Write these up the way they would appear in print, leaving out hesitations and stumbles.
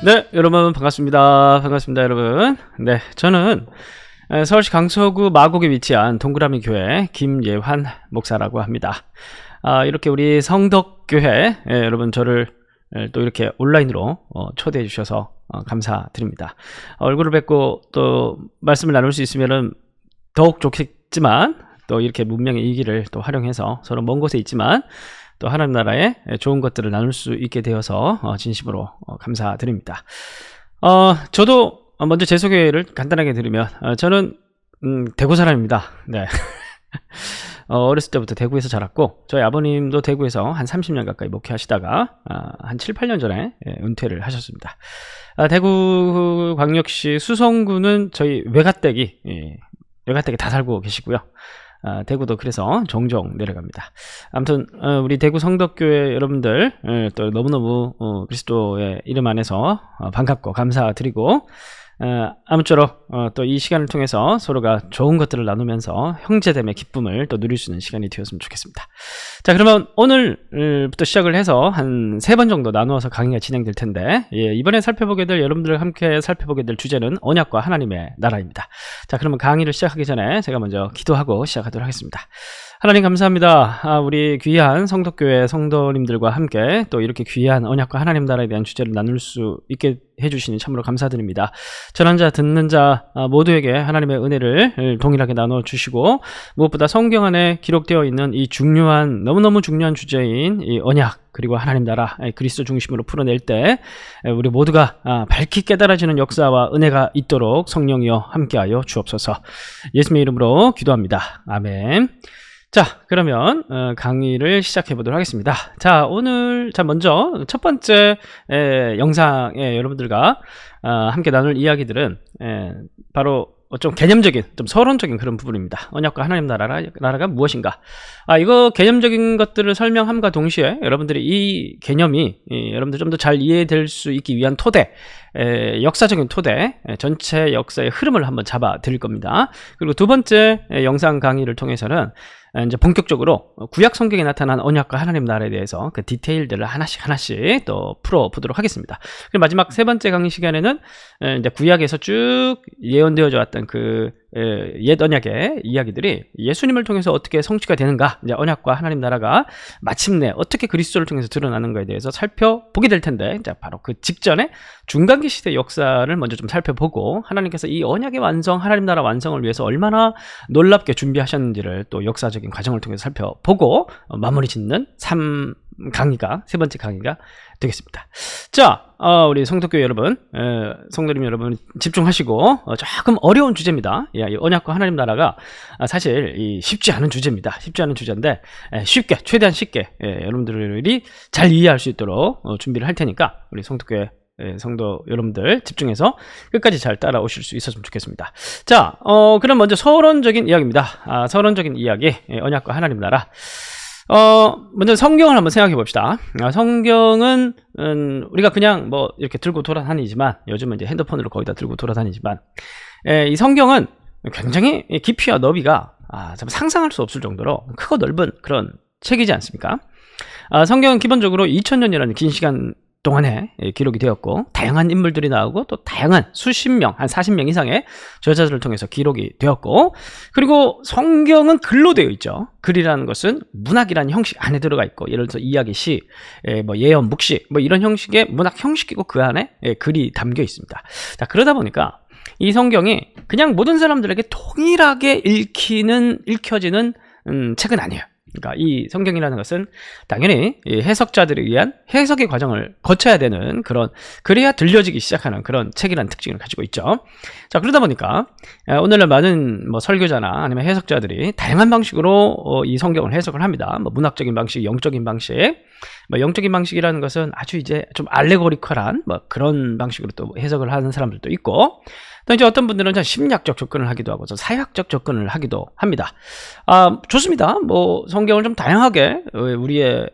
네, 여러분 반갑습니다. 반갑습니다, 여러분. 네, 저는 서울시 강서구 마곡에 위치한 동그라미 교회 김예환 목사라고 합니다. 이렇게 우리 성덕교회 여러분 저를 또 이렇게 온라인으로 초대해 주셔서 감사드립니다. 얼굴을 뵙고 또 말씀을 나눌 수 있으면은 더욱 좋겠지만 또 이렇게 문명의 이기를 또 활용해서 서로 먼 곳에 있지만 또 하나님 나라의 좋은 것들을 나눌 수 있게 되어서 진심으로 감사드립니다. 저도 먼저 제 소개를 간단하게 드리면 저는 대구 사람입니다. 네. 어렸을 때부터 대구에서 자랐고 저희 아버님도 대구에서 한 30년 가까이 목회하시다가 한 7, 8년 전에 은퇴를 하셨습니다. 대구광역시 수성구는 저희 외가댁이 다 살고 계시고요. 대구도 그래서 종종 내려갑니다. 아무튼 우리 대구 성덕교회 여러분들 또 너무너무 그리스도의 이름 안에서 반갑고 감사드리고 아무쪼록 또 이 시간을 통해서 서로가 좋은 것들을 나누면서 형제됨의 기쁨을 또 누릴 수 있는 시간이 되었으면 좋겠습니다. 자, 그러면 오늘부터 시작을 해서 한 3번 정도 나누어서 강의가 진행될 텐데 이번에 살펴보게 될 여러분들과 함께 살펴보게 될 주제는 언약과 하나님의 나라입니다. 자, 그러면 강의를 시작하기 전에 제가 먼저 기도하고 시작하도록 하겠습니다. 하나님 감사합니다. 우리 귀한 성덕교회 성도님들과 함께 또 이렇게 귀한 언약과 하나님 나라에 대한 주제를 나눌 수 있게 해주시니 참으로 감사드립니다. 전한 자 듣는 자 모두에게 하나님의 은혜를 동일하게 나눠주시고 무엇보다 성경 안에 기록되어 있는 이 중요한 너무너무 중요한 주제인 이 언약 그리고 하나님 나라 그리스도 중심으로 풀어낼 때 우리 모두가 밝히 깨달아지는 역사와 은혜가 있도록 성령이여 함께하여 주옵소서. 예수님의 이름으로 기도합니다. 아멘. 자, 그러면 강의를 시작해 보도록 하겠습니다. 자, 오늘 먼저 첫 번째 영상에 여러분들과 함께 나눌 이야기들은 바로 좀 개념적인, 좀 서론적인 그런 부분입니다. 언약과 하나님 나라가 무엇인가? 이거 개념적인 것들을 설명함과 동시에 여러분들이 이 개념이 여러분들 좀 더 잘 이해될 수 있기 위한 토대, 역사적인 토대, 전체 역사의 흐름을 한번 잡아 드릴 겁니다. 그리고 두 번째 영상 강의를 통해서는 이제 본격적으로 구약 성경에 나타난 언약과 하나님 나라에 대해서 그 디테일들을 하나씩 또 풀어보도록 하겠습니다. 그리고 마지막 세 번째 강의 시간에는 이제 구약에서 쭉 예언되어져 왔던 그 옛 언약의 이야기들이 예수님을 통해서 어떻게 성취가 되는가, 이제 언약과 하나님 나라가 마침내 어떻게 그리스도를 통해서 드러나는가에 대해서 살펴보게 될 텐데, 자, 바로 그 직전에 중간기 시대 역사를 먼저 좀 살펴보고 하나님께서 이 언약의 완성, 하나님 나라 완성을 위해서 얼마나 놀랍게 준비하셨는지를 또 역사적인 과정을 통해서 살펴보고 마무리 짓는 세 번째 강의가 되겠습니다. 자, 우리 성도교회 여러분, 성도님 여러분 집중하시고 조금 어려운 주제입니다. 이 언약과 하나님 나라가 사실 쉽지 않은 주제입니다. 쉽지 않은 주제인데 쉽게, 최대한 쉽게 여러분들이 잘 이해할 수 있도록 준비를 할 테니까 우리 성도교회 성도 여러분들 집중해서 끝까지 잘 따라오실 수 있었으면 좋겠습니다. 자, 그럼 먼저 서론적인 이야기입니다. 서론적인 이야기, 언약과 하나님 나라. 먼저 성경을 한번 생각해 봅시다. 성경은 우리가 그냥 뭐 이렇게 들고 돌아다니지만, 요즘은 이제 핸드폰으로 거의 다 들고 돌아다니지만, 이 성경은 굉장히 깊이와 너비가 참 상상할 수 없을 정도로 크고 넓은 그런 책이지 않습니까? 성경은 기본적으로 2000년이라는 긴 시간 동안에 기록이 되었고 다양한 인물들이 나오고 또 다양한 수십 명, 한 40명 이상의 저자들을 통해서 기록이 되었고, 그리고 성경은 글로 되어 있죠. 글이라는 것은 문학이라는 형식 안에 들어가 있고, 예를 들어서 이야기, 시, 뭐 예언, 묵시, 뭐 이런 형식의 문학 형식이고 그 안에 글이 담겨 있습니다. 자, 그러다 보니까 이 성경이 그냥 모든 사람들에게 동일하게 읽혀지는 책은 아니에요. 그러니까 이 성경이라는 것은 당연히 해석자들에 의한 해석의 과정을 거쳐야 되는 그런, 그래야 들려지기 시작하는 그런 책이라는 특징을 가지고 있죠. 자, 그러다 보니까 오늘날 많은 뭐 설교자나 아니면 해석자들이 다양한 방식으로 이 성경을 해석을 합니다. 뭐 문학적인 방식, 영적인 방식. 뭐 영적인 방식이라는 것은 아주 이제 좀 알레고리컬한 뭐 그런 방식으로 또 해석을 하는 사람들도 있고, 또 이제 어떤 분들은 심리학적 접근을 하기도 하고 사회학적 접근을 하기도 합니다. 좋습니다. 뭐 성경을 좀 다양하게 우리의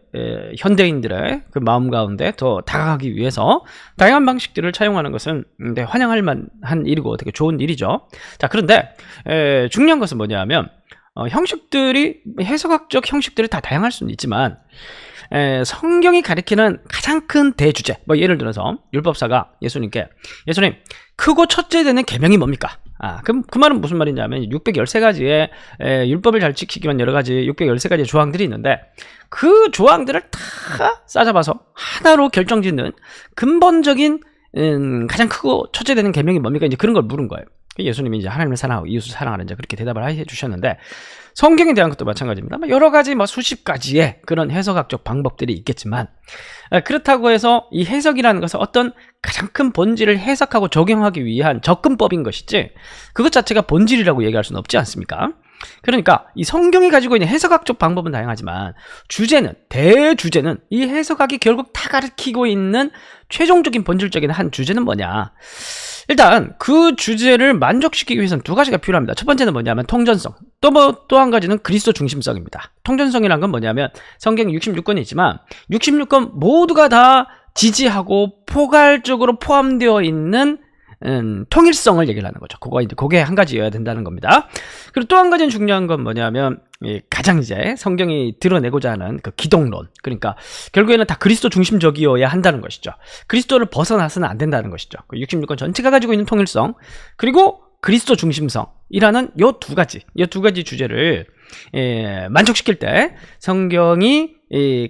현대인들의 그 마음 가운데 더 다가가기 위해서 다양한 방식들을 차용하는 것은 환영할 만한 일이고 되게 좋은 일이죠. 자, 그런데 중요한 것은 뭐냐면 형식들이 해석학적 형식들이 다 다양할 수는 있지만 성경이 가리키는 가장 큰 대주제, 뭐 예를 들어서 율법사가 예수님께 예수님 크고 첫째 되는 계명이 뭡니까? 그럼 그 말은 무슨 말이냐면 613가지의 율법을 잘 지키기 위한 여러 가지 613가지의 조항들이 있는데 그 조항들을 다 싸잡아서 하나로 결정짓는 근본적인 가장 크고 첫째 되는 계명이 뭡니까? 이제 그런 걸 물은 거예요. 예수님이 이제 하나님을 사랑하고 이웃을 사랑하는 이제 그렇게 대답을 해 주셨는데 성경에 대한 것도 마찬가지입니다. 여러 가지 수십 가지의 그런 해석학적 방법들이 있겠지만 그렇다고 해서 이 해석이라는 것은 어떤 가장 큰 본질을 해석하고 적용하기 위한 접근법인 것이지 그것 자체가 본질이라고 얘기할 수는 없지 않습니까? 그러니까 이 성경이 가지고 있는 해석학적 방법은 다양하지만 대주제는 이 해석학이 결국 다 가리키고 있는 최종적인 본질적인 한 주제는 뭐냐? 일단 그 주제를 만족시키기 위해서는 두 가지가 필요합니다. 첫 번째는 뭐냐면 통전성, 또 한 가지는 그리스도 중심성입니다. 통전성이란 건 뭐냐면 성경 66권이 있지만 66권 모두가 다 지지하고 포괄적으로 포함되어 있는 통일성을 얘기를 하는 거죠. 그게 한 가지여야 된다는 겁니다. 그리고 또 한 가지는 중요한 건 뭐냐면 가장 이제 성경이 드러내고자 하는 그 기독론, 그러니까 결국에는 다 그리스도 중심적이어야 한다는 것이죠. 그리스도를 벗어나서는 안 된다는 것이죠. 66권 전체가 가지고 있는 통일성 그리고 그리스도 중심성이라는 이 두 가지 주제를 만족시킬 때 성경이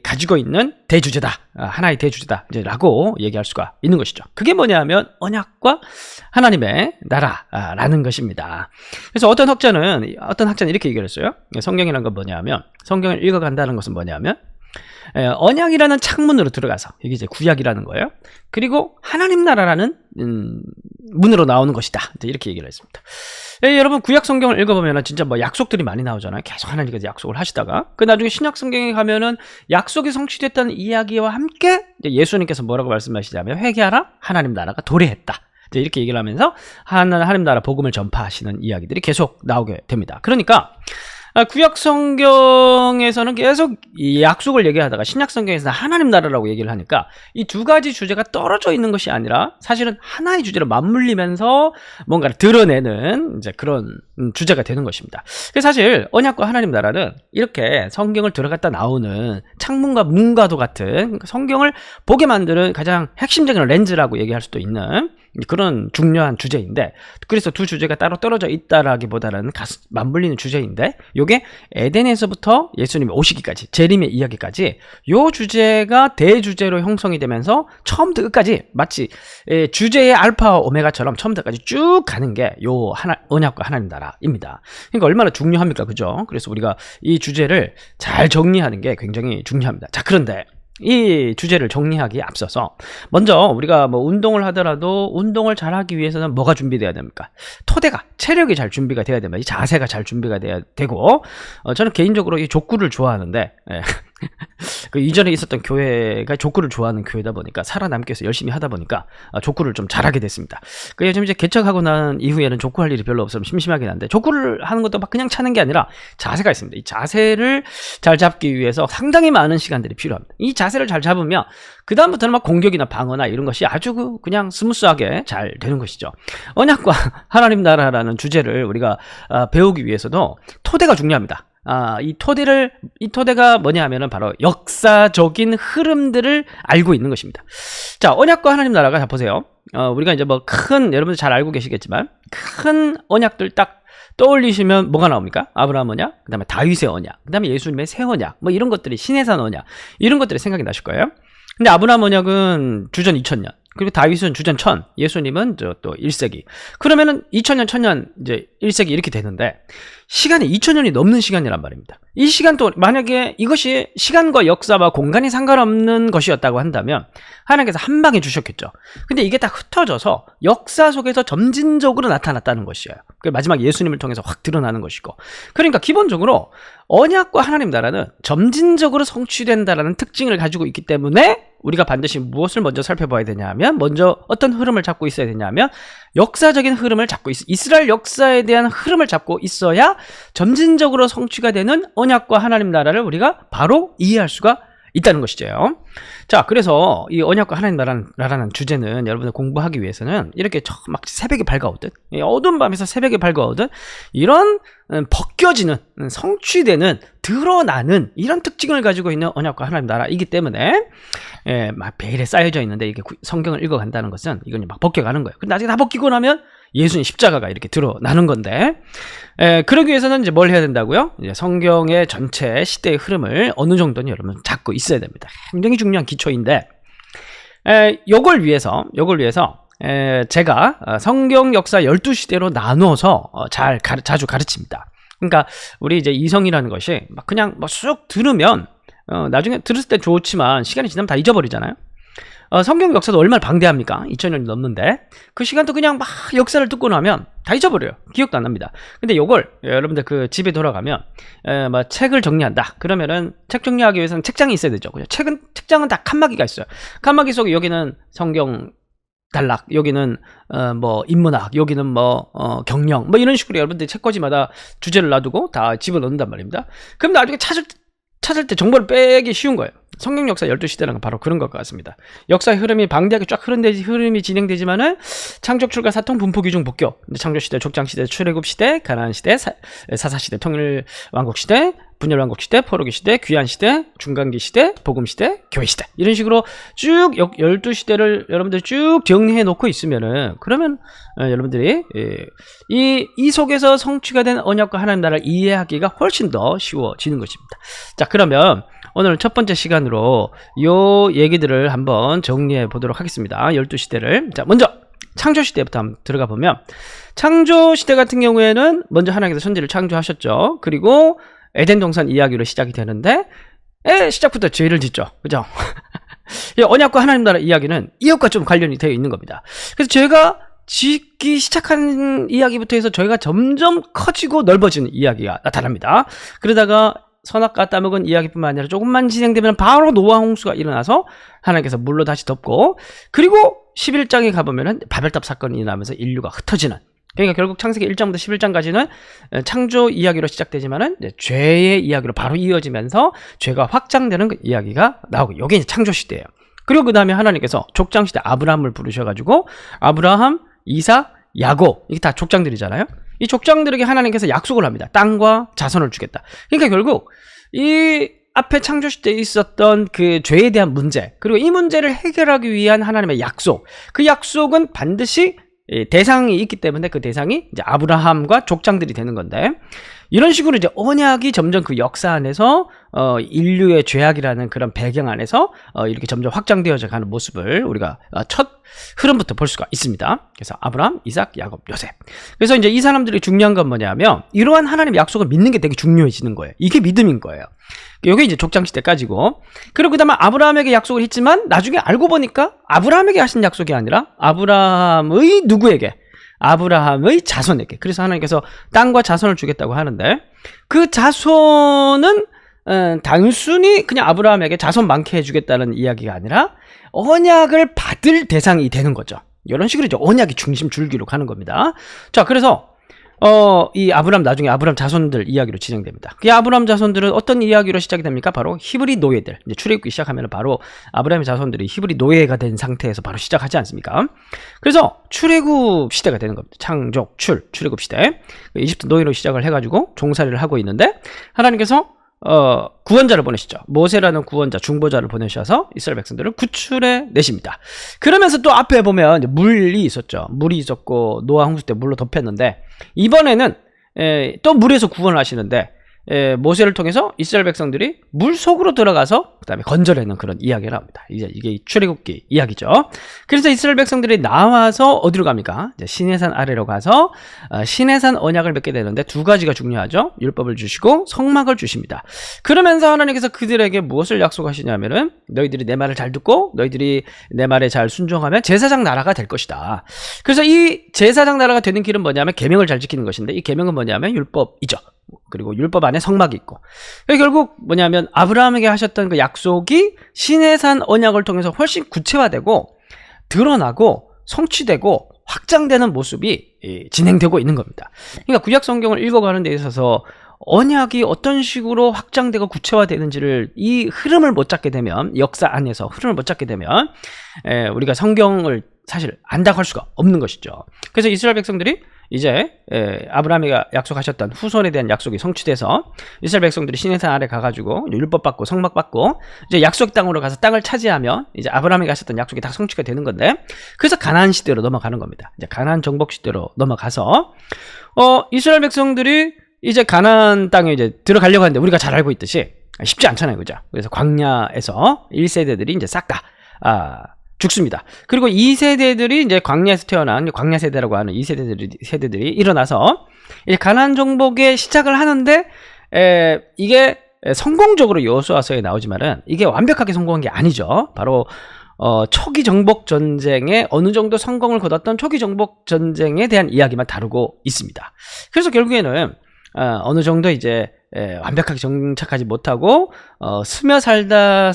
가지고 있는 대주제다, 하나의 대주제다 라고 얘기할 수가 있는 것이죠. 그게 뭐냐면 언약과 하나님의 나라라는 것입니다. 그래서 어떤 학자는 이렇게 얘기를 했어요. 성경이라는 건 뭐냐면, 성경을 읽어간다는 것은 뭐냐면 언약이라는 창문으로 들어가서, 이게 이제 구약이라는 거예요. 그리고 하나님 나라라는 문으로 나오는 것이다, 이렇게 얘기를 했습니다. 여러분 구약 성경을 읽어보면 진짜 약속들이 많이 나오잖아요. 계속 하나님께서 약속을 하시다가 나중에 신약 성경에 가면은 약속이 성취됐다는 이야기와 함께 예수님께서 뭐라고 말씀하시냐면 회개하라, 하나님 나라가 도래했다, 이렇게 얘기를 하면서 하나님 나라 복음을 전파하시는 이야기들이 계속 나오게 됩니다. 그러니까 구약 성경에서는 계속 이 약속을 얘기하다가 신약 성경에서는 하나님 나라라고 얘기를 하니까 이 두 가지 주제가 떨어져 있는 것이 아니라 사실은 하나의 주제로 맞물리면서 뭔가를 드러내는 이제 그런 주제가 되는 것입니다. 그래서 사실 언약과 하나님 나라는 이렇게 성경을 들어갔다 나오는 창문과 문과도 같은 성경을 보게 만드는 가장 핵심적인 렌즈라고 얘기할 수도 있는 그런 중요한 주제인데, 그래서 두 주제가 따로 떨어져 있다라기보다는 맞물리는 주제인데, 요게 에덴에서부터 예수님이 오시기까지, 재림의 이야기까지 요 주제가 대주제로 형성이 되면서 처음부터 끝까지 마치 주제의 알파와 오메가처럼 처음부터 끝까지 쭉 가는 게 요 언약과 하나님 나라입니다. 그러니까 얼마나 중요합니까, 그죠? 그래서 우리가 이 주제를 잘 정리하는 게 굉장히 중요합니다. 자, 그런데 이 주제를 정리하기에 앞서서 먼저 우리가 운동을 하더라도 운동을 잘 하기 위해서는 뭐가 준비돼야 됩니까? 체력이 잘 준비가 돼야 됩니다. 이 자세가 잘 준비가 돼야 되고, 저는 개인적으로 이 족구를 좋아하는데 그 이전에 있었던 교회가 족구를 좋아하는 교회다 보니까 살아남기 위해서 열심히 하다 보니까 족구를 좀 잘하게 됐습니다. 요즘 이제 개척하고 난 이후에는 족구할 일이 별로 없으면 심심하긴 한데, 족구를 하는 것도 막 그냥 차는 게 아니라 자세가 있습니다. 이 자세를 잘 잡기 위해서 상당히 많은 시간들이 필요합니다. 이 자세를 잘 잡으면 그 다음부터는 막 공격이나 방어나 이런 것이 아주 그냥 스무스하게 잘 되는 것이죠. 언약과 하나님 나라라는 주제를 우리가 배우기 위해서도 토대가 중요합니다. 이 토대가 뭐냐 하면은 바로 역사적인 흐름들을 알고 있는 것입니다. 자, 언약과 하나님 나라가, 자, 보세요. 우리가 이제 여러분들 잘 알고 계시겠지만, 큰 언약들 딱 떠올리시면 뭐가 나옵니까? 아브라함 언약, 그 다음에 다윗의 언약, 그 다음에 예수님의 새 언약, 이런 것들이, 시내산 언약, 이런 것들이 생각이 나실 거예요. 근데 아브라함 언약은 주전 2000년, 그리고 다윗은 주전 1000, 예수님은 또 1세기. 그러면은 2000년, 1000년, 이제 1세기 이렇게 되는데, 시간이 2000년이 넘는 시간이란 말입니다. 이 시간도 만약에 이것이 시간과 역사와 공간이 상관없는 것이었다고 한다면 하나님께서 한 방에 주셨겠죠. 근데 이게 다 흩어져서 역사 속에서 점진적으로 나타났다는 것이에요. 그 마지막 예수님을 통해서 확 드러나는 것이고, 그러니까 기본적으로 언약과 하나님 나라는 점진적으로 성취된다라는 특징을 가지고 있기 때문에 우리가 반드시 무엇을 먼저 살펴봐야 되냐면, 먼저 어떤 흐름을 잡고 있어야 되냐면 역사적인 흐름을 잡고 이스라엘 역사에 대한 흐름을 잡고 있어야 점진적으로 성취가 되는 언약과 하나님 나라를 우리가 바로 이해할 수가 있다는 것이죠. 자, 그래서 이 언약과 하나님 나라는 주제는 여러분들 공부하기 위해서는 이렇게 막 새벽에 밝아오듯, 어두운 밤에서 새벽에 밝아오듯, 이런 벗겨지는, 성취되는, 드러나는 이런 특징을 가지고 있는 언약과 하나님 나라이기 때문에 막 베일에 쌓여져 있는데 이게 성경을 읽어간다는 것은 이건 막 벗겨가는 거예요. 근데 나중에 다 벗기고 나면 예수님 십자가가 이렇게 드러나는 건데, 그러기 위해서는 이제 뭘 해야 된다고요? 이제 성경의 전체 시대의 흐름을 어느 정도는 여러분 잡고 있어야 됩니다. 굉장히 중요한 기초인데, 요걸 위해서 제가 성경 역사 12시대로 나눠서 자주 가르칩니다. 그러니까 우리 이제 이성이라는 것이 막 그냥 뭐 쑥 들으면 나중에 들었을 때 좋지만 시간이 지나면 다 잊어버리잖아요. 성경 역사도 얼마나 방대합니까? 2000년이 넘는데 그 시간도 그냥 막 역사를 듣고 나면 다 잊어버려요. 기억도 안 납니다. 근데 요걸 여러분들 그 집에 돌아가면 뭐 책을 정리한다 그러면은 책 정리하기 위해서는 책장이 있어야 되죠. 그죠? 책장은 다 칸막이가 있어요. 칸막이 속에 여기는 성경 단락, 여기는 뭐 인문학, 여기는 뭐 경영, 뭐 이런 식으로 여러분들이 책꽂이마다 주제를 놔두고 다 집어넣는단 말입니다. 그럼 나중에 찾을 때 정보를 빼기 쉬운 거예요. 성경 역사 12시대라는 건 바로 그런 것 같습니다. 역사의 흐름이 방대하게 쫙 흐름이 진행되지만은 창조, 출가, 사통, 분포, 규중, 복교, 창조시대, 족장시대, 출애굽시대, 가나안시대, 사사시대, 통일왕국시대, 분열왕국시대, 포로기시대, 귀환시대, 중간기시대, 복음시대, 교회시대, 이런 식으로 쭉 12시대를 여러분들 쭉 정리해 놓고 있으면은, 그러면 여러분들이 이 속에서 성취가 된 언약과 하나님 나라를 이해하기가 훨씬 더 쉬워지는 것입니다. 자, 그러면 오늘 첫 번째 시간으로 요 얘기들을 한번 정리해 보도록 하겠습니다. 12시대를. 자, 먼저 창조시대부터 한번 들어가 보면, 창조시대 같은 경우에는 먼저 하나님께서 천지를 창조하셨죠. 그리고 에덴 동산 이야기로 시작이 되는데, 시작부터 죄를 짓죠. 그죠? 언약과 하나님 나라 이야기는 이것과 좀 관련이 되어 있는 겁니다. 그래서 죄가 짓기 시작한 이야기부터 해서 죄가 점점 커지고 넓어지는 이야기가 나타납니다. 그러다가 선악과 따먹은 이야기뿐만 아니라 조금만 진행되면 바로 노아 홍수가 일어나서 하나님께서 물로 다시 덮고, 그리고 11장에 가보면 바벨탑 사건이 일어나면서 인류가 흩어지는, 그러니까 결국 창세기 1장부터 11장까지는 창조 이야기로 시작되지만은 죄의 이야기로 바로 이어지면서 죄가 확장되는 그 이야기가 나오고, 이게 이제 창조 시대예요. 그리고 그 다음에 하나님께서 족장 시대 아브라함을 부르셔가지고 아브라함, 이삭, 야곱, 이게 다 족장들이잖아요. 이 족장들에게 하나님께서 약속을 합니다. 땅과 자손을 주겠다. 그러니까 결국 이 앞에 창조 시대에 있었던 그 죄에 대한 문제, 그리고 이 문제를 해결하기 위한 하나님의 약속, 그 약속은 반드시 대상이 있기 때문에 그 대상이 이제 아브라함과 족장들이 되는 건데, 이런 식으로 이제 언약이 점점 그 역사 안에서 인류의 죄악이라는 그런 배경 안에서 이렇게 점점 확장되어져 가는 모습을 우리가 첫 흐름부터 볼 수가 있습니다. 그래서 아브라함, 이삭, 야곱, 요셉. 그래서 이제 이 사람들이 중요한 건 뭐냐면, 이러한 하나님의 약속을 믿는 게 되게 중요해지는 거예요. 이게 믿음인 거예요. 이게 이제 족장시대까지고, 그리고 그 다음에 아브라함에게 약속을 했지만 나중에 알고 보니까 아브라함에게 하신 약속이 아니라 아브라함의 누구에게? 아브라함의 자손에게. 그래서 하나님께서 땅과 자손을 주겠다고 하는데, 그 자손은 단순히 그냥 아브라함에게 자손 많게 해주겠다는 이야기가 아니라 언약을 받을 대상이 되는 거죠. 이런 식으로 이제 언약이 중심 줄기로 가는 겁니다. 자, 그래서 이 아브라함, 나중에 아브라함 자손들 이야기로 진행됩니다. 그 아브라함 자손들은 어떤 이야기로 시작이 됩니까? 바로 히브리 노예들. 이제 출애굽기 시작하면 바로 아브라함의 자손들이 히브리 노예가 된 상태에서 바로 시작하지 않습니까? 그래서 출애굽 시대가 되는 겁니다. 창조, 출애굽 시대. 이집트 노예로 시작을 해가지고 종살이를 하고 있는데, 하나님께서 구원자를 보내시죠. 모세라는 구원자, 중보자를 보내셔서 이스라엘 백성들을 구출해 내십니다. 그러면서 또 앞에 보면 이제 물이 있었죠. 물이 있었고 노아 홍수 때 물로 덮였는데, 이번에는 또 물에서 구원을 하시는데, 모세를 통해서 이스라엘 백성들이 물 속으로 들어가서 그 다음에 건져내는 그런 이야기가 나옵니다. 이게 출애굽기 이야기죠. 그래서 이스라엘 백성들이 나와서 어디로 갑니까? 이제 시내산 아래로 가서 시내산 언약을 맺게 되는데, 두 가지가 중요하죠. 율법을 주시고 성막을 주십니다. 그러면서 하나님께서 그들에게 무엇을 약속하시냐면은, 너희들이 내 말을 잘 듣고 너희들이 내 말에 잘 순종하면 제사장 나라가 될 것이다. 그래서 이 제사장 나라가 되는 길은 뭐냐면 계명을 잘 지키는 것인데, 이 계명은 뭐냐면 율법이죠. 그리고 율법 안에 성막이 있고, 결국 뭐냐면 아브라함에게 하셨던 그 약속이 시내산 언약을 통해서 훨씬 구체화되고 드러나고 성취되고 확장되는 모습이 진행되고 있는 겁니다. 그러니까 구약 성경을 읽어가는 데 있어서 언약이 어떤 식으로 확장되고 구체화되는지를 이 흐름을 못 잡게 되면 역사 안에서 흐름을 못 잡게 되면 우리가 성경을 사실 안다고 할 수가 없는 것이죠. 그래서 이스라엘 백성들이 이제 아브라함이 약속하셨던 후손에 대한 약속이 성취돼서 이스라엘 백성들이 시내산 아래 가가지고 율법 받고 성막 받고 이제 약속 땅으로 가서 땅을 차지하면 이제 아브라함이 가셨던 약속이 다 성취가 되는 건데, 그래서 가나안 시대로 넘어가는 겁니다. 이제 가나안 정복 시대로 넘어가서 이스라엘 백성들이 이제 가나안 땅에 이제 들어가려고 하는데, 우리가 잘 알고 있듯이 쉽지 않잖아요, 그죠? 그래서 광야에서 1세대들이 이제 싹 다 죽습니다. 그리고 2세대들이 이제 광야에서 태어난 광야 세대라고 하는 2세대들이 일어나서 이제 가나안 정복의 시작을 하는데, 이게 성공적으로 여호수아서에 나오지만은 이게 완벽하게 성공한 게 아니죠. 바로 초기 정복 전쟁에 어느 정도 성공을 거뒀던 초기 정복 전쟁에 대한 이야기만 다루고 있습니다. 그래서 결국에는 어느 정도 이제 완벽하게 정착하지 못하고 스며 살다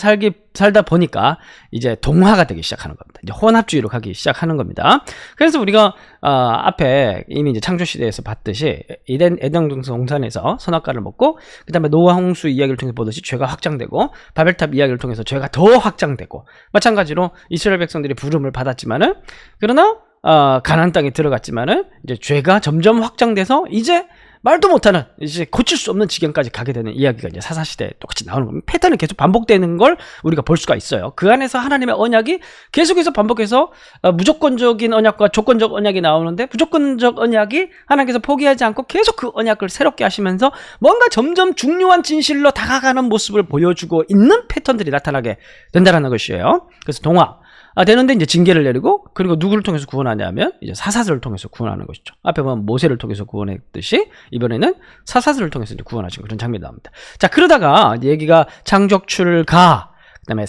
보니까 이제 동화가 되기 시작하는 겁니다. 이제 혼합주의로 가기 시작하는 겁니다. 그래서 우리가 앞에 이미 이제 창조 시대에서 봤듯이 에덴 동산에서 선악과를 먹고, 그 다음에 노아 홍수 이야기를 통해서 보듯이 죄가 확장되고, 바벨탑 이야기를 통해서 죄가 더 확장되고, 마찬가지로 이스라엘 백성들이 부름을 받았지만은, 그러나 가나안 땅에 들어갔지만은 이제 죄가 점점 확장돼서 이제 말도 못하는, 이제 고칠 수 없는 지경까지 가게 되는 이야기가 이제 사사시대에 똑같이 나오는 겁니다. 패턴이 계속 반복되는 걸 우리가 볼 수가 있어요. 그 안에서 하나님의 언약이 계속해서 반복해서 무조건적인 언약과 조건적 언약이 나오는데, 무조건적 언약이 하나님께서 포기하지 않고 계속 그 언약을 새롭게 하시면서 뭔가 점점 중요한 진실로 다가가는 모습을 보여주고 있는 패턴들이 나타나게 된다는 것이에요. 그래서 동화 되는데 이제 징계를 내리고, 그리고 누구를 통해서 구원하냐면 이제 사사들을 통해서 구원하는 것이죠. 앞에 보면 모세를 통해서 구원했듯이 이번에는 사사들을 통해서 이제 구원하시는 그런 장면이 나옵니다. 자, 그러다가 얘기가 창족출가, 그다음에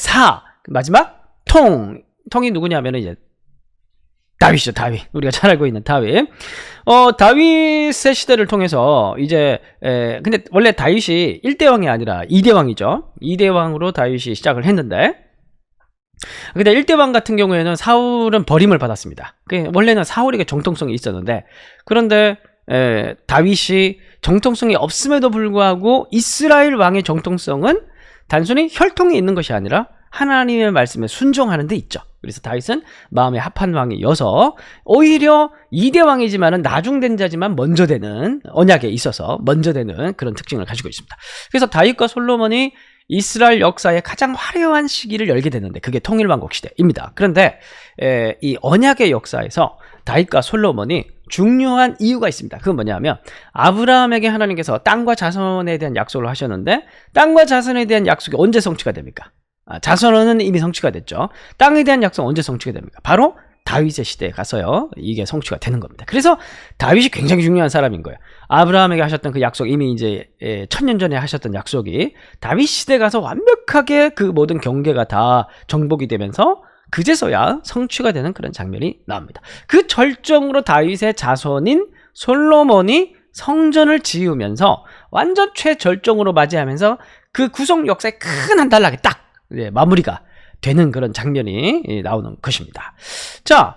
마지막 통이 누구냐면 이제 다윗이죠. 다윗. 우리가 잘 알고 있는 다윗. 다윗의 시대를 통해서 이제 근데 원래 다윗이 1대 왕이 아니라 2대 왕이죠. 2대 왕으로 다윗이 시작을 했는데, 근데 1대 왕 같은 경우에는 사울은 버림을 받았습니다. 원래는 사울에게 정통성이 있었는데, 그런데 다윗이 정통성이 없음에도 불구하고 이스라엘 왕의 정통성은 단순히 혈통이 있는 것이 아니라 하나님의 말씀에 순종하는 데 있죠. 그래서 다윗은 마음에 합한 왕이어서 오히려 2대 왕이지만은 나중된 자지만 먼저 되는, 언약에 있어서 먼저 되는 그런 특징을 가지고 있습니다. 그래서 다윗과 솔로몬이 이스라엘 역사의 가장 화려한 시기를 열게 되는데, 그게 통일왕국 시대입니다. 그런데 이 언약의 역사에서 다윗과 솔로몬이 중요한 이유가 있습니다. 그건 뭐냐면, 아브라함에게 하나님께서 땅과 자손에 대한 약속을 하셨는데, 땅과 자손에 대한 약속이 언제 성취가 됩니까? 자손은 이미 성취가 됐죠. 땅에 대한 약속은 언제 성취가 됩니까? 바로 다윗의 시대에 가서요, 이게 성취가 되는 겁니다. 그래서 다윗이 굉장히 중요한 사람인 거예요. 아브라함에게 하셨던 그 약속, 이미 이제 1000년 전에 하셨던 약속이 다윗 시대에 가서 완벽하게 그 모든 경계가 다 정복이 되면서 그제서야 성취가 되는 그런 장면이 나옵니다. 그 절정으로 다윗의 자손인 솔로몬이 성전을 지으면서 완전 최절정으로 맞이하면서 그 구속 역사의 큰 한 단락에 딱 마무리가 되는 그런 장면이 나오는 것입니다. 자,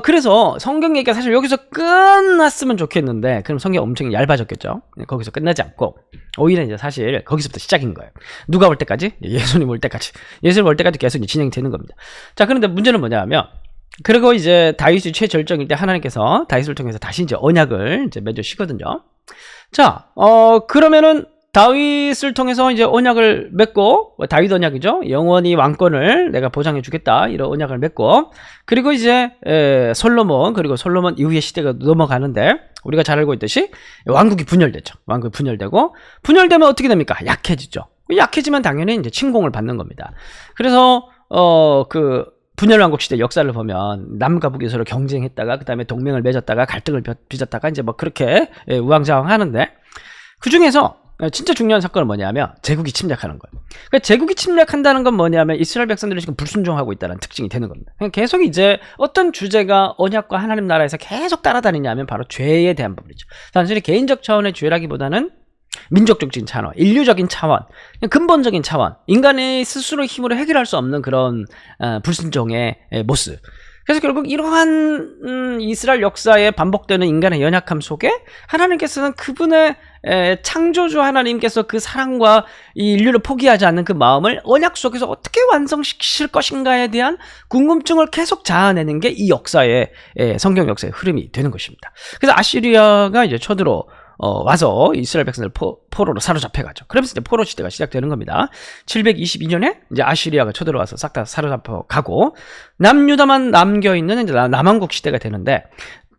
그래서 성경 얘기가 사실 여기서 끝났으면 좋겠는데, 그럼 성경 엄청 얇아졌겠죠. 거기서 끝나지 않고 오히려 이제 사실 거기서부터 시작인 거예요. 누가 올 때까지? 예수님 올 때까지. 예수님 올 때까지 계속 진행이 되는 겁니다. 자, 그런데 문제는 뭐냐면, 그리고 이제 다윗이 최절정일 때 하나님께서 다윗을 통해서 다시 이제 언약을 이제 맺으시거든요. 자, 그러면은 다윗을 통해서 이제 언약을 맺고, 다윗 언약이죠. 영원히 왕권을 내가 보장해 주겠다, 이런 언약을 맺고, 그리고 이제 솔로몬, 그리고 솔로몬 이후의 시대가 넘어가는데, 우리가 잘 알고 있듯이 왕국이 분열되죠. 왕국이 분열되고, 분열되면 어떻게 됩니까? 약해지죠. 약해지면 당연히 이제 침공을 받는 겁니다. 그래서 그 분열왕국 시대 역사를 보면 남과 북이 서로 경쟁했다가, 그 다음에 동맹을 맺었다가, 갈등을 빚었다가, 이제 뭐 그렇게 우왕좌왕하는데, 그 중에서 진짜 중요한 사건은 뭐냐면 제국이 침략하는 거예요. 그러니까 제국이 침략한다는 건 뭐냐면 이스라엘 백성들이 지금 불순종하고 있다는 특징이 되는 겁니다. 계속 이제 어떤 주제가 언약과 하나님 나라에서 계속 따라다니냐면 바로 죄에 대한 부분이죠. 단순히 개인적 차원의 죄라기보다는 민족적인 차원, 인류적인 차원, 근본적인 차원, 인간의 스스로 힘으로 해결할 수 없는 그런 불순종의 모습. 그래서 결국 이러한 이스라엘 역사에 반복되는 인간의 연약함 속에 하나님께서는 그분의 창조주 하나님께서 그 사랑과 이 인류를 포기하지 않는 그 마음을 언약 속에서 어떻게 완성시킬 것인가에 대한 궁금증을 계속 자아내는 게 이 역사의 성경 역사의 흐름이 되는 것입니다. 그래서 아시리아가 이제 쳐들어 와서 이스라엘 백성들 포로로 사로잡혀가죠. 그러면서 이제 포로 시대가 시작되는 겁니다. 722년에 이제 아시리아가 쳐들어와서 싹 다 사로잡혀 가고 남유다만 남겨 있는 이제 남왕국 시대가 되는데,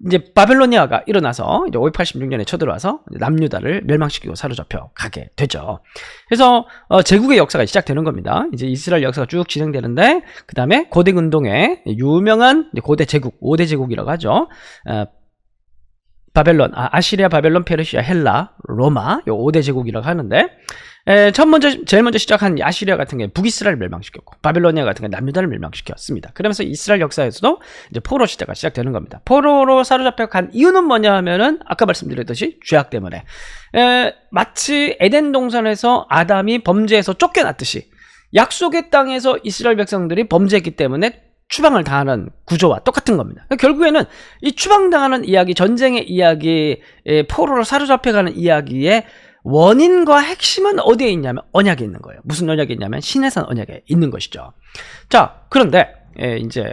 이제 바벨로니아가 일어나서 이제 586년에 쳐들어와서 남유다를 멸망시키고 사로잡혀 가게 되죠. 그래서 제국의 역사가 시작되는 겁니다. 이제 이스라엘 역사가 쭉 진행되는데, 그 다음에 고대 운동의 유명한 고대 제국, 5대 제국이라고 하죠. 바벨론, 아시리아, 바벨론, 페르시아, 헬라, 로마, 요 5대 제국이라고 하는데, 제일 먼저 시작한 아시리아 같은 게 북이스라엘을 멸망시켰고, 바벨로니아 같은 게 남유다를 멸망시켰습니다. 그러면서 이스라엘 역사에서도 이제 포로 시대가 시작되는 겁니다. 포로로 사로잡혀 간 이유는 뭐냐 하면은, 아까 말씀드렸듯이 죄악 때문에, 마치 에덴 동산에서 아담이 범죄에서 쫓겨났듯이, 약속의 땅에서 이스라엘 백성들이 범죄했기 때문에 추방을 당하는 구조와 똑같은 겁니다. 결국에는 이 추방당하는 이야기, 전쟁의 이야기, 포로로 사로잡혀가는 이야기의 원인과 핵심은 어디에 있냐면 언약에 있는 거예요. 무슨 언약에 있냐면 시내산 언약에 있는 것이죠. 자, 그런데 이제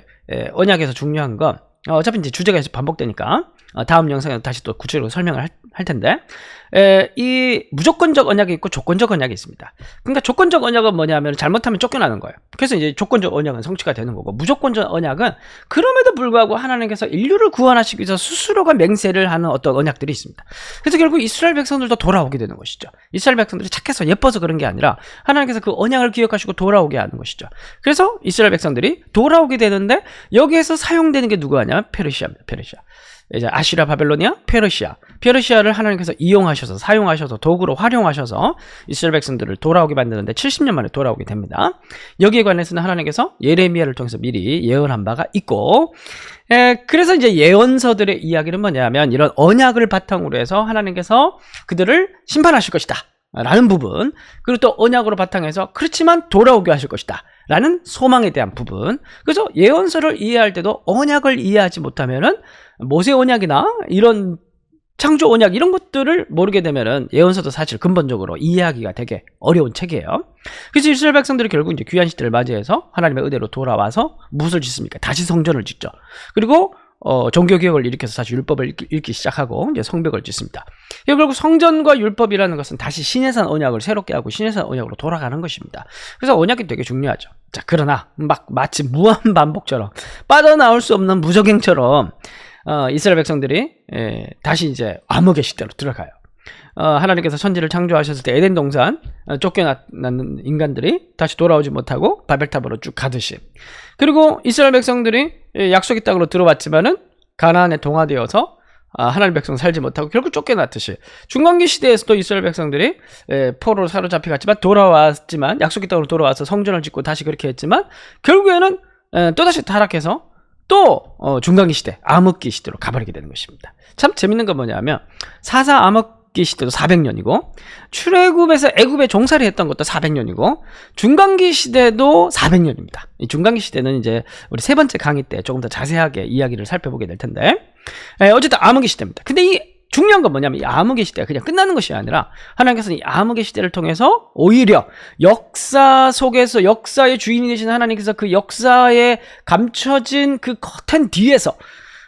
언약에서 중요한 건 어차피 이제 주제가 계속 반복되니까 다음 영상에서 다시 또 구체적으로 설명을 할 텐데, 이 무조건적 언약이 있고 조건적 언약이 있습니다. 그러니까 조건적 언약은 뭐냐면 잘못하면 쫓겨나는 거예요. 그래서 이제 조건적 언약은 성취가 되는 거고, 무조건적 언약은 그럼에도 불구하고 하나님께서 인류를 구원하시기 위해서 스스로가 맹세를 하는 어떤 언약들이 있습니다. 그래서 결국 이스라엘 백성들도 돌아오게 되는 것이죠. 이스라엘 백성들이 착해서 예뻐서 그런 게 아니라 하나님께서 그 언약을 기억하시고 돌아오게 하는 것이죠. 그래서 이스라엘 백성들이 돌아오게 되는데, 여기에서 사용되는 게 누구 하냐? 페르시아입니다. 페르시아. 이제 아시리아, 바벨로니아, 페르시아를 하나님께서 이용하셔서, 사용하셔서, 도구로 활용하셔서 이스라엘 백성들을 돌아오게 만드는데 70년 만에 돌아오게 됩니다. 여기에 관해서는 하나님께서 예레미야를 통해서 미리 예언한 바가 있고, 그래서 이제 예언서들의 이야기는 뭐냐면, 이런 언약을 바탕으로 해서 하나님께서 그들을 심판하실 것이다 라는 부분, 그리고 또 언약으로 바탕해서 그렇지만 돌아오게 하실 것이다 라는 소망에 대한 부분. 그래서 예언서를 이해할 때도 언약을 이해하지 못하면은 모세 언약이나 이런 창조 언약 이런 것들을 모르게 되면은 예언서도 사실 근본적으로 이해하기가 되게 어려운 책이에요. 그래서 이스라엘 백성들이 결국 이제 귀한 시대를 맞이해서 하나님의 의대로 돌아와서 무엇을 짓습니까? 다시 성전을 짓죠. 그리고 종교개혁을 일으켜서 다시 율법을 읽기 시작하고 이제 성벽을 짓습니다. 결국 성전과 율법이라는 것은 다시 신해산 언약을 새롭게 하고 신해산 언약으로 돌아가는 것입니다. 그래서 언약이 되게 중요하죠. 자, 그러나 마치 무한 반복처럼, 빠져나올 수 없는 무적행처럼 이스라엘 백성들이 다시 이제 암흑의 시대로 들어가요. 하나님께서 천지를 창조하셨을 때 에덴 동산 쫓겨난 인간들이 다시 돌아오지 못하고 바벨탑으로 쭉 가듯이, 그리고 이스라엘 백성들이 약속의 땅으로 들어왔지만은 가나안에 동화되어서 하나님 백성 살지 못하고 결국 쫓겨났듯이, 중간기 시대에서도 이스라엘 백성들이 포로로 사로잡혀 갔지만 돌아왔지만, 약속의 땅으로 돌아와서 성전을 짓고 다시 그렇게 했지만 결국에는 또다시 타락해서 또 중간기 시대, 암흑기 시대로 가버리게 되는 것입니다. 참 재밌는 건 뭐냐면, 사사 암흑기 시대도 400년이고 출애굽에서 애굽에 종살이 했던 것도 400년이고 중간기 시대도 400년입니다. 이 중간기 시대는 이제 우리 세 번째 강의 때 조금 더 자세하게 이야기를 살펴보게 될 텐데, 어쨌든 암흑기 시대입니다. 근데 이 중요한 건 뭐냐면, 이 암흑의 시대가 그냥 끝나는 것이 아니라 하나님께서는 이 암흑의 시대를 통해서 오히려 역사 속에서, 역사의 주인이 되신 하나님께서 그 역사에 감춰진 그 커튼 뒤에서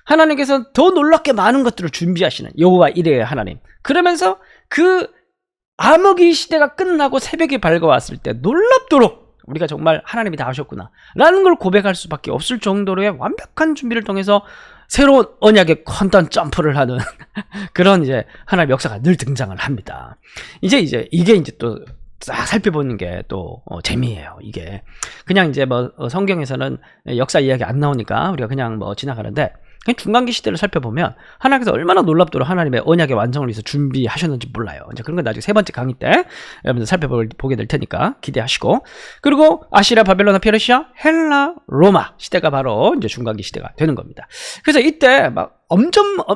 하나님께서 더 놀랍게 많은 것들을 준비하시는 여호와 이레의 하나님. 그러면서 그 암흑의 시대가 끝나고 새벽이 밝아왔을 때 놀랍도록 우리가 정말 하나님이 다 하셨구나 라는 걸 고백할 수밖에 없을 정도로의 완벽한 준비를 통해서 새로운 언약의 퀀텀 점프를 하는 그런 이제 하나님의 역사가 늘 등장을 합니다. 이게 이제 또 싹 살펴보는 게 또 재미예요. 이게 그냥 이제 뭐 성경에서는 역사 이야기 안 나오니까 우리가 그냥 뭐 지나가는데, 그냥 중간기 시대를 살펴보면 하나님께서 얼마나 놀랍도록 하나님의 언약의 완성을 위해서 준비하셨는지 몰라요. 이제 그런 건 나중에 세 번째 강의 때 여러분들 살펴보게 될 테니까 기대하시고, 그리고 아시리아, 바벨로나, 페르시아, 헬라, 로마 시대가 바로 이제 중간기 시대가 되는 겁니다. 그래서 이때 막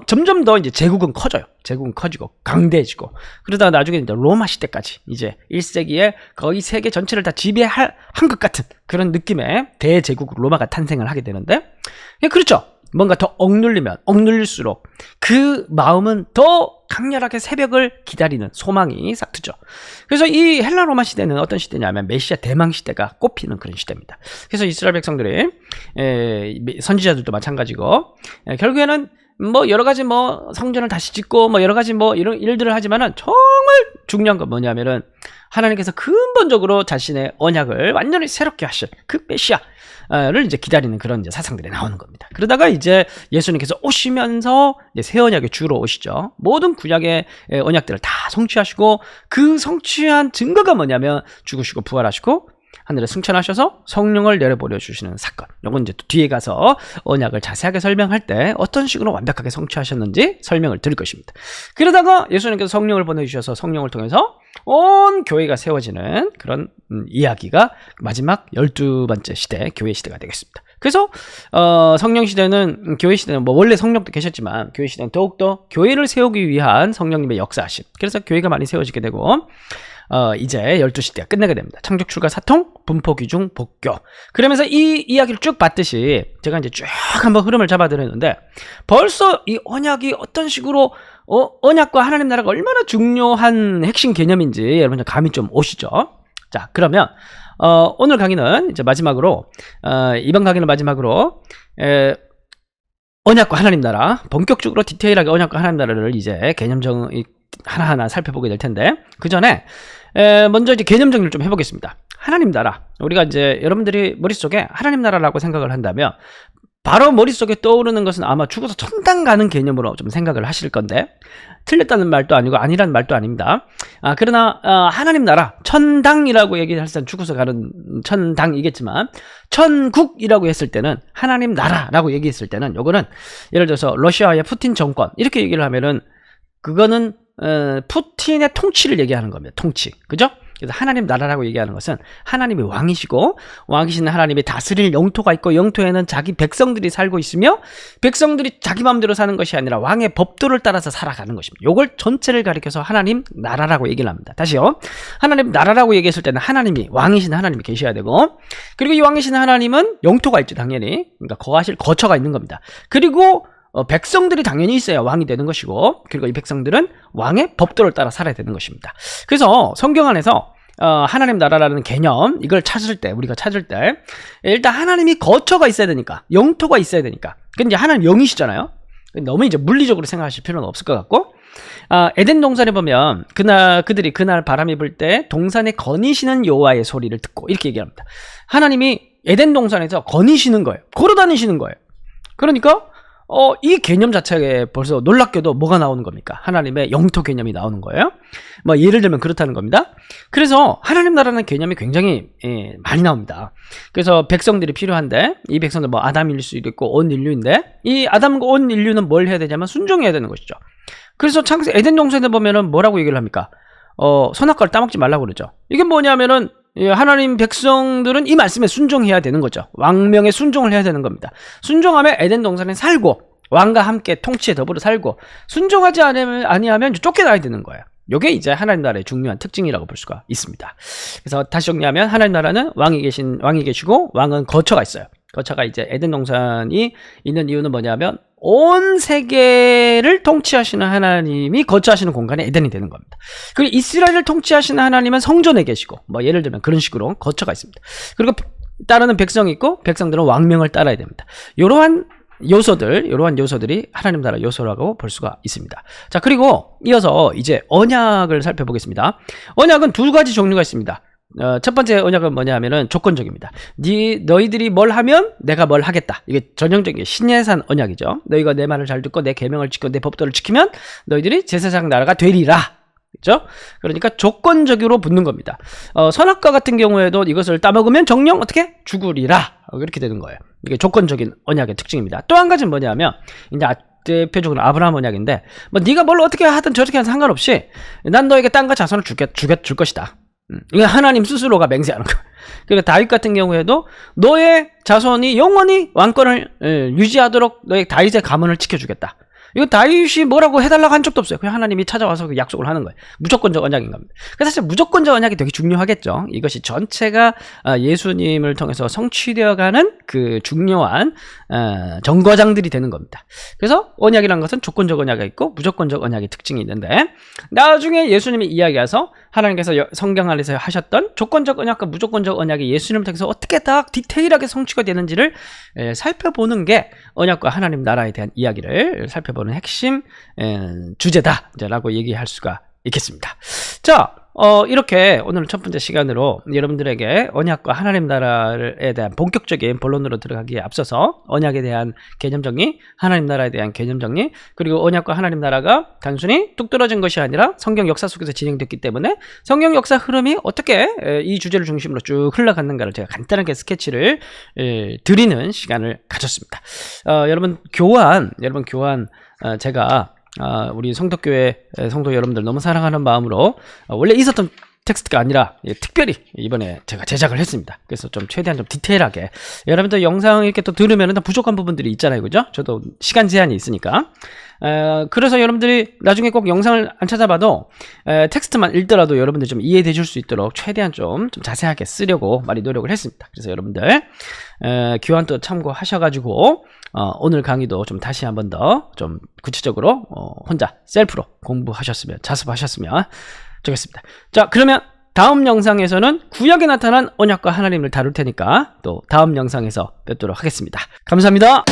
점점 더 이제 제국은 커져요. 제국은 커지고 강대해지고, 그러다가 나중에 이제 로마 시대까지 이제 1세기에 거의 세계 전체를 다 지배한 것 같은 그런 느낌의 대제국 로마가 탄생을 하게 되는데, 그렇죠. 뭔가 더 억눌리면 억눌릴수록 그 마음은 더 강렬하게 새벽을 기다리는 소망이 싹트죠. 그래서 이 헬라 로마 시대는 어떤 시대냐면 메시아 대망 시대가 꼽히는 그런 시대입니다. 그래서 이스라엘 백성들이 선지자들도 마찬가지고 결국에는 뭐 여러 가지 뭐 성전을 다시 짓고 뭐 여러 가지 뭐 이런 일들을 하지만은 정말 중요한 건 뭐냐면은 하나님께서 근본적으로 자신의 언약을 완전히 새롭게 하실 그 메시아를 이제 기다리는 그런 이제 사상들이 나오는 겁니다. 그러다가 이제 예수님께서 오시면서 이제 새 언약의 주로 오시죠. 모든 구약의 언약들을 다 성취하시고 그 성취한 증거가 뭐냐면 죽으시고 부활하시고 하늘에 승천하셔서 성령을 내려보내 주시는 사건. 요건 이제 또 뒤에 가서 언약을 자세하게 설명할 때 어떤 식으로 완벽하게 성취하셨는지 설명을 드릴 것입니다. 그러다가 예수님께서 성령을 보내주셔서 성령을 통해서 온 교회가 세워지는 그런 이야기가 마지막 12번째 시대, 교회 시대가 되겠습니다. 그래서 성령 시대는, 교회 시대는 뭐 원래 성령도 계셨지만 교회 시대는 더욱더 교회를 세우기 위한 성령님의 역사하심. 그래서 교회가 많이 세워지게 되고 이제 12시대가 끝나게 됩니다. 창조, 출가, 사통, 분포, 귀중, 복교. 그러면서 이 이야기를 쭉 봤듯이 제가 이제 쭉 한번 흐름을 잡아드렸는데 벌써 이 언약이 어떤 식으로 언약과 하나님 나라가 얼마나 중요한 핵심 개념인지 여러분 감이 좀 오시죠? 자, 그러면 오늘 강의는 이제 마지막으로 이번 강의는 마지막으로 언약과 하나님 나라, 본격적으로 디테일하게 언약과 하나님 나라를 이제 개념정 하나하나 살펴보게 될 텐데 그 전에 먼저 이제 개념 정리를 좀 해보겠습니다. 하나님 나라, 우리가 이제 여러분들이 머릿속에 하나님 나라라고 생각을 한다면 바로 머릿속에 떠오르는 것은 아마 죽어서 천당 가는 개념으로 좀 생각을 하실 건데 틀렸다는 말도 아니고 아니라는 말도 아닙니다. 그러나 하나님 나라, 천당이라고 얘기할 때는 죽어서 가는 천당이겠지만 천국이라고 했을 때는 하나님 나라라고 얘기했을 때는 요거는 예를 들어서 러시아의 푸틴 정권 이렇게 얘기를 하면은 그거는 푸틴의 통치를 얘기하는 겁니다. 통치. 그죠? 그래서 하나님 나라라고 얘기하는 것은 하나님이 왕이시고 왕이신 하나님이 다스릴 영토가 있고 영토에는 자기 백성들이 살고 있으며 백성들이 자기 마음대로 사는 것이 아니라 왕의 법도를 따라서 살아가는 것입니다. 이걸 전체를 가리켜서 하나님 나라라고 얘기를 합니다. 다시요. 하나님 나라라고 얘기했을 때는 하나님이 왕이신 하나님이 계셔야 되고 그리고 이 왕이신 하나님은 영토가 있죠. 당연히. 그러니까 거하실 거처가 있는 겁니다. 그리고 백성들이 당연히 있어야 왕이 되는 것이고 그리고 이 백성들은 왕의 법도를 따라 살아야 되는 것입니다. 그래서 성경 안에서 하나님 나라라는 개념 이걸 찾을 때 우리가 찾을 때 일단 하나님이 거처가 있어야 되니까 영토가 있어야 되니까 근데 하나님 영이시잖아요. 너무 이제 물리적으로 생각하실 필요는 없을 것 같고 에덴 동산에 보면 그들이 그날 바람이 불 때 동산에 거니시는 여호와의 소리를 듣고 이렇게 얘기합니다. 하나님이 에덴 동산에서 거니시는 거예요. 걸어다니시는 거예요. 그러니까 이 개념 자체에 벌써 놀랍게도 뭐가 나오는 겁니까? 하나님의 영토 개념이 나오는 거예요. 뭐 예를 들면 그렇다는 겁니다. 그래서 하나님 나라는 개념이 굉장히 많이 나옵니다. 그래서 백성들이 필요한데 이 백성들 뭐 아담일 수도 있고 온 인류인데 이 아담과 온 인류는 뭘 해야 되냐면 순종해야 되는 것이죠. 그래서 창세 에덴 동산에 보면은 뭐라고 얘기를 합니까? 선악과를 따먹지 말라고 그러죠. 이게 뭐냐면은 하나님 백성들은 이 말씀에 순종해야 되는 거죠. 왕명에 순종을 해야 되는 겁니다. 순종하면 에덴 동산에 살고 왕과 함께 통치에 더불어 살고 순종하지 아니하면 쫓겨나야 되는 거예요. 이게 이제 하나님 나라의 중요한 특징이라고 볼 수가 있습니다. 그래서 다시 정리하면 하나님 나라는 왕이 계시고 왕은 거처가 있어요. 거처가 이제 에덴 동산이 있는 이유는 뭐냐면 온 세계를 통치하시는 하나님이 거처하시는 공간이 에덴이 되는 겁니다. 그리고 이스라엘을 통치하시는 하나님은 성전에 계시고 뭐 예를 들면 그런 식으로 거처가 있습니다. 그리고 따르는 백성이 있고 백성들은 왕명을 따라야 됩니다. 이러한 요소들이 하나님 나라 요소라고 볼 수가 있습니다. 자, 그리고 이어서 이제 언약을 살펴보겠습니다. 언약은 두 가지 종류가 있습니다. 첫 번째 언약은 뭐냐 하면은 조건적입니다. 너희들이 뭘 하면 내가 뭘 하겠다. 이게 전형적인 신예산 언약이죠. 너희가 내 말을 잘 듣고 내 계명을 지키고 내 법도를 지키면 너희들이 제사장 나라가 되리라. 그렇죠? 그러니까 조건적으로 붙는 겁니다. 선악과 같은 경우에도 이것을 따먹으면 정령 어떻게 죽으리라. 이렇게 되는 거예요. 이게 조건적인 언약의 특징입니다. 또 한 가지는 뭐냐면 이제 대표적으로 아브라함 언약인데 뭐 네가 뭘 어떻게 하든 저렇게 하든 상관없이 난 너에게 땅과 자손을 줄 것이다. 이거 하나님 스스로가 맹세하는 거예요. 그러니까 다윗 같은 경우에도 너의 자손이 영원히 왕권을 유지하도록 너의 다윗의 가문을 지켜주겠다. 이거 다윗이 뭐라고 해달라고 한 적도 없어요. 그냥 하나님이 찾아와서 그 약속을 하는 거예요. 무조건적 언약인 겁니다. 그래서 사실 무조건적 언약이 되게 중요하겠죠. 이것이 전체가 예수님을 통해서 성취되어가는 그 중요한 정거장들이 되는 겁니다. 그래서 언약이라는 것은 조건적 언약이 있고 무조건적 언약의 특징이 있는데, 나중에 예수님이 이야기해서 하나님께서 성경 안에서 하셨던 조건적 언약과 무조건적 언약이 예수님을 통해서 어떻게 딱 디테일하게 성취가 되는지를 살펴보는 게 언약과 하나님 나라에 대한 이야기를 살펴보는 핵심 주제다라고 얘기할 수가 있겠습니다. 자, 이렇게 오늘 첫 번째 시간으로 여러분들에게 언약과 하나님 나라에 대한 본격적인 본론으로 들어가기에 앞서서 언약에 대한 개념 정리, 하나님 나라에 대한 개념 정리, 그리고 언약과 하나님 나라가 단순히 뚝 떨어진 것이 아니라 성경 역사 속에서 진행됐기 때문에 성경 역사 흐름이 어떻게 이 주제를 중심으로 쭉 흘러갔는가를 제가 간단하게 스케치를 드리는 시간을 가졌습니다. 여러분 교환 제가 우리 성덕교회 성도 여러분들 너무 사랑하는 마음으로 원래 있었던 텍스트가 아니라 특별히 이번에 제가 제작을 했습니다. 그래서 좀 최대한 좀 디테일하게, 여러분들 영상 이렇게 또 들으면 부족한 부분들이 있잖아요, 그죠? 저도 시간 제한이 있으니까. 그래서 여러분들이 나중에 꼭 영상을 안 찾아봐도 텍스트만 읽더라도 여러분들 좀 이해되실 수 있도록 최대한 좀 자세하게 쓰려고 많이 노력을 했습니다. 그래서 여러분들 교환도 참고하셔가지고 오늘 강의도 좀 다시 한번 더 좀 구체적으로 혼자 셀프로 공부하셨으면, 자습하셨으면 좋겠습니다. 자, 그러면 다음 영상에서는 구약에 나타난 언약과 하나님을 다룰 테니까 또 다음 영상에서 뵙도록 하겠습니다. 감사합니다.